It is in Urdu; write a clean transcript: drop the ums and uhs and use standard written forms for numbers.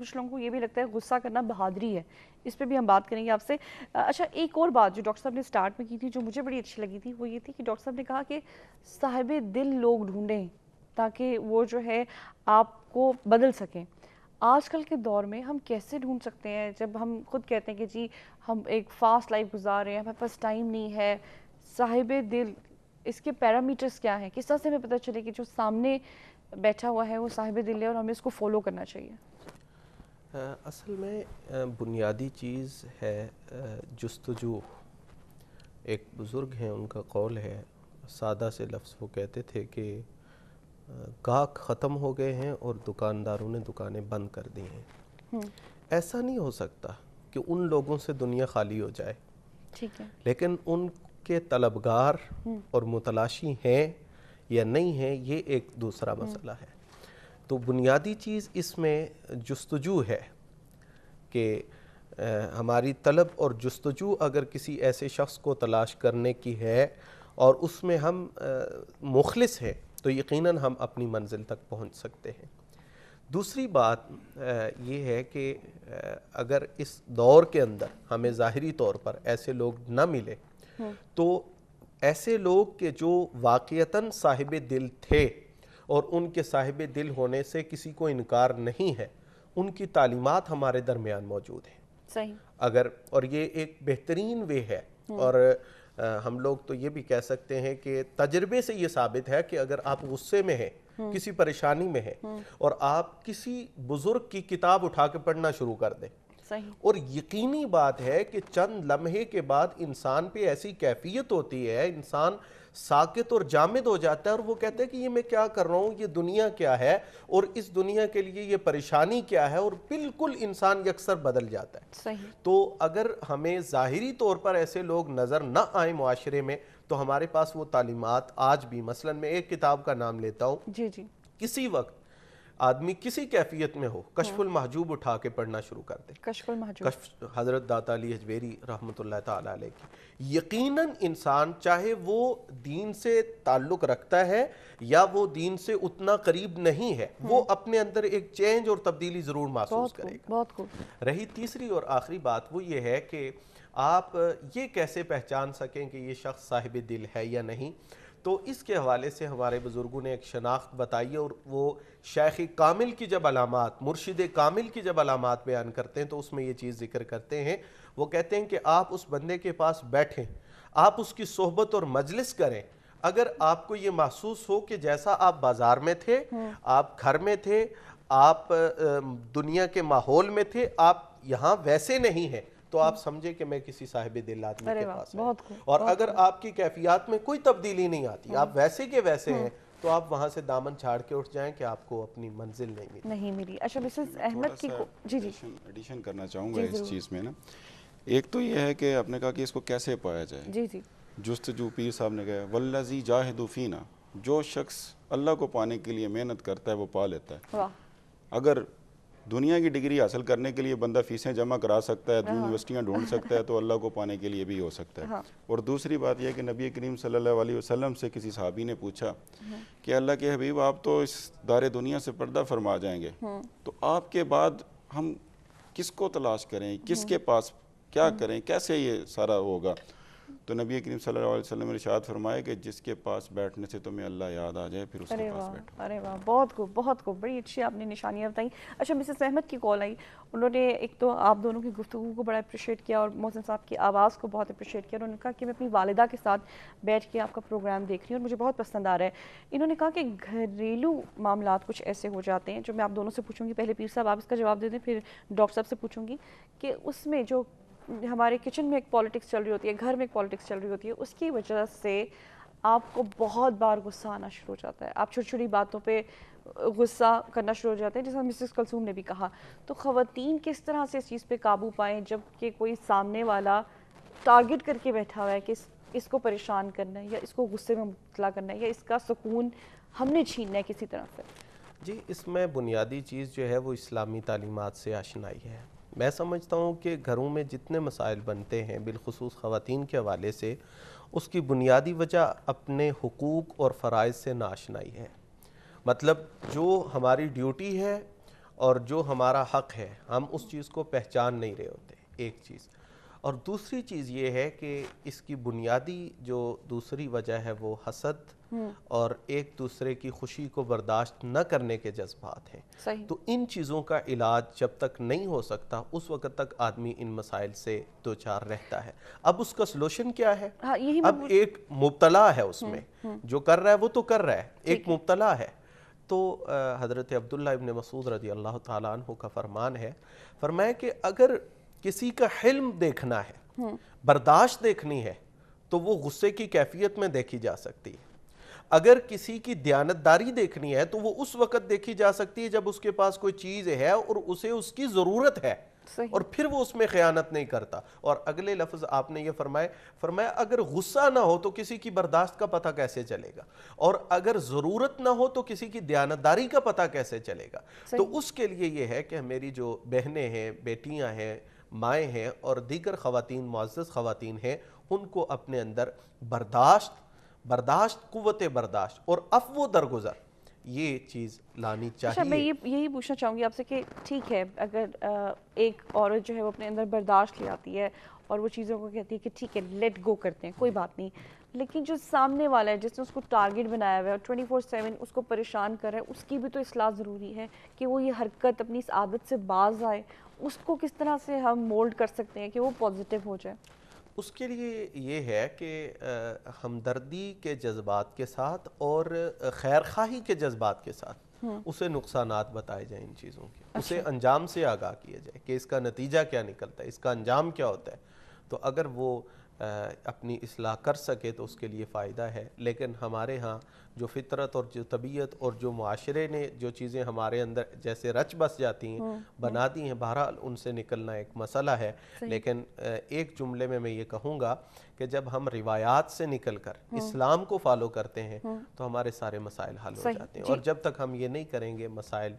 کچھ لوگوں کو یہ بھی لگتا ہے غصہ کرنا بہادری ہے. اس پہ بھی ہم بات کریں گے آپ سے. اچھا ایک اور بات جو ڈاکٹر صاحب نے سٹارٹ میں کی تھی جو مجھے بڑی اچھی لگی تھی وہ یہ تھی کہ ڈاکٹر صاحب نے کہا کہ صاحب دل لوگ ڈھونڈیں تاکہ وہ جو ہے آپ کو بدل سکیں. آج کل کے دور میں ہم کیسے ڈھونڈ سکتے ہیں جب ہم خود کہتے ہیں کہ جی ہم ایک فاسٹ لائف گزار رہے ہیں, ہمارے پاس ٹائم نہیں ہے. صاحب دل, اس کے پیرامیٹرز کیا ہیں, کس طرح سے ہمیں پتہ چلے کہ جو سامنے بیٹھا ہوا ہے وہ صاحب دل ہے اور ہمیں اس کو فالو کرنا چاہیے؟ اصل میں بنیادی چیز ہے جستجو. ایک بزرگ ہیں, ان کا قول ہے, سادہ سے لفظ وہ کہتے تھے کہ گاہک ختم ہو گئے ہیں اور دکانداروں نے دکانیں بند کر دی ہیں. ایسا نہیں ہو سکتا کہ ان لوگوں سے دنیا خالی ہو جائے, ٹھیک ہے, لیکن ان کے طلبگار اور متلاشی ہیں یا نہیں ہیں یہ ایک دوسرا مسئلہ ہے. تو بنیادی چیز اس میں جستجو ہے کہ ہماری طلب اور جستجو اگر کسی ایسے شخص کو تلاش کرنے کی ہے اور اس میں ہم مخلص ہیں تو یقیناً ہم اپنی منزل تک پہنچ سکتے ہیں. دوسری بات یہ ہے کہ اگر اس دور کے اندر ہمیں ظاہری طور پر ایسے لوگ نہ ملے تو ایسے لوگ کہ جو واقعتاً صاحب دل تھے اور ان کے صاحب دل ہونے سے کسی کو انکار نہیں ہے, ان کی تعلیمات ہمارے درمیان موجود ہیں. صحیح. اگر اور یہ ایک بہترین وے ہے, اور ہم لوگ تو یہ بھی کہہ سکتے ہیں کہ تجربے سے یہ ثابت ہے کہ اگر آپ غصے میں ہیں, کسی پریشانی میں ہیں, اور آپ کسی بزرگ کی کتاب اٹھا کے پڑھنا شروع کر دیں, اور یقینی بات ہے کہ چند لمحے کے بعد انسان پہ ایسی کیفیت ہوتی ہے, انسان ساکت اور جامد ہو جاتا ہے اور وہ کہتا ہے کہ یہ میں کیا کر رہا ہوں, یہ دنیا کیا ہے, اور اس دنیا کے لیے یہ پریشانی کیا ہے, اور بالکل انسان یکسر بدل جاتا ہے. صحیح. تو اگر ہمیں ظاہری طور پر ایسے لوگ نظر نہ آئیں معاشرے میں تو ہمارے پاس وہ تعلیمات آج بھی, مثلا میں ایک کتاب کا نام لیتا ہوں, جی جی, کسی وقت آدمی کسی کیفیت میں ہو کشف المحجوب اٹھا کے پڑھنا شروع کر دے. کشف المحجوب حضرت داتا علی حجویری رحمۃ اللہ تعالی علیہ کی. یقیناً انسان چاہے وہ دین سے تعلق رکھتا ہے یا وہ دین سے اتنا قریب نہیں ہے, وہ اپنے اندر ایک چینج اور تبدیلی ضرور محسوس کرے گا. بہت خوب. رہی تیسری اور آخری بات وہ یہ ہے کہ آپ یہ کیسے پہچان سکیں کہ یہ شخص صاحب دل ہے یا نہیں. تو اس کے حوالے سے ہمارے بزرگوں نے ایک شناخت بتائی, اور وہ شیخ کامل کی جب علامات, مرشد کامل کی جب علامات بیان کرتے ہیں تو اس میں یہ چیز ذکر کرتے ہیں. وہ کہتے ہیں کہ آپ اس بندے کے پاس بیٹھیں, آپ اس کی صحبت اور مجلس کریں, اگر آپ کو یہ محسوس ہو کہ جیسا آپ بازار میں تھے, آپ گھر میں تھے, آپ دنیا کے ماحول میں تھے, آپ یہاں ویسے نہیں ہیں, تو آپ سمجھے کہ میں کسی صاحب دل آدمی کے پاس آیا. اور اگر آپ کی کیفیات میں کوئی تبدیلی نہیں آتی, آپ ویسے کے ویسے ہیں, تو آپ وہاں سے دامن چھاڑ کے اٹھ جائیں کہ آپ کو اپنی منزل نہیں ملی. اچھا مسز احمد کی جی جی ایڈیشن کرنا چاہوں گا اس چیز میں نا. ایک تو یہ ہے کہ آپ نے کہا کہ اس کو کیسے پایا جائے. جی جی, جستجو, پیر صاحب نے کہا والذی جاہد فینا, جو شخص اللہ کو پانے کے لیے محنت کرتا ہے وہ پا لیتا ہے. اگر دنیا کی ڈگری حاصل کرنے کے لیے بندہ فیسیں جمع کرا سکتا ہے, یونیورسٹیاں ڈھونڈ سکتا ہے, تو اللہ کو پانے کے لیے بھی ہو سکتا ہے. اور دوسری بات یہ کہ نبی کریم صلی اللہ علیہ وسلم سے کسی صحابی نے پوچھا کہ اللہ کے حبیب آپ تو اس دار دنیا سے پردہ فرما جائیں گے, تو آپ کے بعد ہم کس کو تلاش کریں, کس کے پاس کیا کریں, کیسے یہ سارا ہوگا. تو نبی کریم صلی اللہ علیہ وسلم نے ارشاد فرمایا کہ جس کے پاس بیٹھنے سے تمہیں اللہ یاد آ جائے پھر اس کے پاس بیٹھو. ارے واہ, بہت خوب بہت خوب, بڑی اچھی آپ نے نشانیاں بتائیں. اچھا مسز احمد کی کال آئی, انہوں نے ایک تو آپ دونوں کی گفتگو کو بڑا اپریشیٹ کیا اور محسن صاحب کی آواز کو بہت اپریشیٹ کیا. انہوں نے کہا کہ میں اپنی والدہ کے ساتھ بیٹھ کے آپ کا پروگرام دیکھ رہی ہوں اور مجھے بہت پسند آ رہا ہے. انہوں نے کہا کہ گھریلو معاملات کچھ ایسے ہو جاتے ہیں جو میں آپ دونوں سے پوچھوں گی, پہلے پیر صاحب آپ اس کا جواب دے دیں, پھر ڈاکٹر صاحب سے پوچھوں گی کہ اس میں جو ہمارے کچن میں ایک پالیٹکس چل رہی ہوتی ہے, گھر میں ایک پالیٹکس چل رہی ہوتی ہے, اس کی وجہ سے آپ کو بہت بار غصہ آنا شروع ہو جاتا ہے, آپ چھوٹی چھوٹی باتوں پہ غصہ کرنا شروع ہو جاتے ہیں, جیسا مسز کلثوم نے بھی کہا. تو خواتین کس طرح سے اس چیز پہ قابو پائیں جب کہ کوئی سامنے والا ٹارگٹ کر کے بیٹھا ہوا ہے کہ اس کو پریشان کرنا ہے یا اس کو غصے میں مبتلا کرنا ہے یا اس کا سکون ہم نے چھیننا ہے کسی طرح سے. جی, اس میں بنیادی چیز جو ہے وہ اسلامی تعلیمات سے آشنائی ہے. میں سمجھتا ہوں کہ گھروں میں جتنے مسائل بنتے ہیں بالخصوص خواتین کے حوالے سے, اس کی بنیادی وجہ اپنے حقوق اور فرائض سے ناآشنائی ہے. مطلب جو ہماری ڈیوٹی ہے اور جو ہمارا حق ہے ہم اس چیز کو پہچان نہیں رہے ہوتے، ایک چیز. اور دوسری چیز یہ ہے کہ اس کی بنیادی جو دوسری وجہ ہے وہ حسد اور ایک دوسرے کی خوشی کو برداشت نہ کرنے کے جذبات ہیں. صحیح. تو ان چیزوں کا علاج جب تک نہیں ہو سکتا اس وقت تک آدمی ان مسائل سے دوچار رہتا ہے. اب اس کا سلوشن کیا ہے؟ اب ایک مبتلا ہے اس میں، جو کر رہا ہے وہ تو کر رہا ہے، ایک مبتلا ہے. تو حضرت عبداللہ ابن مسعود رضی اللہ تعالیٰ عنہ کا فرمان ہے، فرمایا کہ اگر کسی کا حلم دیکھنا ہے، برداشت دیکھنی ہے، تو وہ غصے کی کیفیت میں دیکھی جا سکتی ہے. اگر کسی کی دیانتداری دیکھنی ہے تو وہ اس وقت دیکھی جا سکتی ہے جب اس کے پاس کوئی چیز ہے اور اسے اس کی ضرورت ہے، اور پھر وہ اس میں خیانت نہیں کرتا. اور اگلے لفظ آپ نے یہ فرمایا اگر غصہ نہ ہو تو کسی کی برداشت کا پتہ کیسے چلے گا، اور اگر ضرورت نہ ہو تو کسی کی دیانتداری کا پتہ کیسے چلے گا. تو اس کے لیے یہ ہے کہ میری جو بہنیں ہیں، بیٹیاں ہیں، مائیں ہیں اور دیگر خواتین، معزز خواتین ہیں، ان کو اپنے اندر برداشت، قوت برداشت اور عفو درگزر یہ چیز لانی چاہیے. اچھا، میں یہی پوچھنا چاہوں گی آپ سے کہ ٹھیک ہے اگر ایک عورت جو ہے وہ اپنے اندر برداشت لے آتی ہے اور وہ چیزوں کو کہتی ہے کہ ٹھیک ہے لیٹ گو کرتے ہیں، کوئی بات نہیں، لیکن جو سامنے والا ہے جس نے اس کو ٹارگٹ بنایا ہوا ہے اور 24/7 اس کو پریشان کر رہا ہے، اس کی بھی تو اصلاح ضروری ہے کہ وہ یہ حرکت اپنی اس عادت سے باز آئے. اس کو کس طرح سے ہم مولڈ کر سکتے ہیں کہ وہ پازیٹیو ہو جائے؟ اس کے لیے یہ ہے کہ ہمدردی کے جذبات کے ساتھ اور خیرخواہی کے جذبات کے ساتھ اسے نقصانات بتائے جائیں ان چیزوں کے، اسے انجام سے آگاہ کیا جائے کہ اس کا نتیجہ کیا نکلتا ہے، اس کا انجام کیا ہوتا ہے. تو اگر وہ اپنی اصلاح کر سکے تو اس کے لیے فائدہ ہے. لیکن ہمارے ہاں جو فطرت اور جو طبیعت اور جو معاشرے نے جو چیزیں ہمارے اندر جیسے رچ بس جاتی ہیں، بنا دی ہیں، بہرحال ان سے نکلنا ایک مسئلہ ہے. لیکن ایک جملے میں یہ کہوں گا کہ جب ہم روایات سے نکل کر اسلام کو فالو کرتے ہیں تو ہمارے سارے مسائل حل ہو جاتے ہیں. اور جب تک ہم یہ نہیں کریں گے مسائل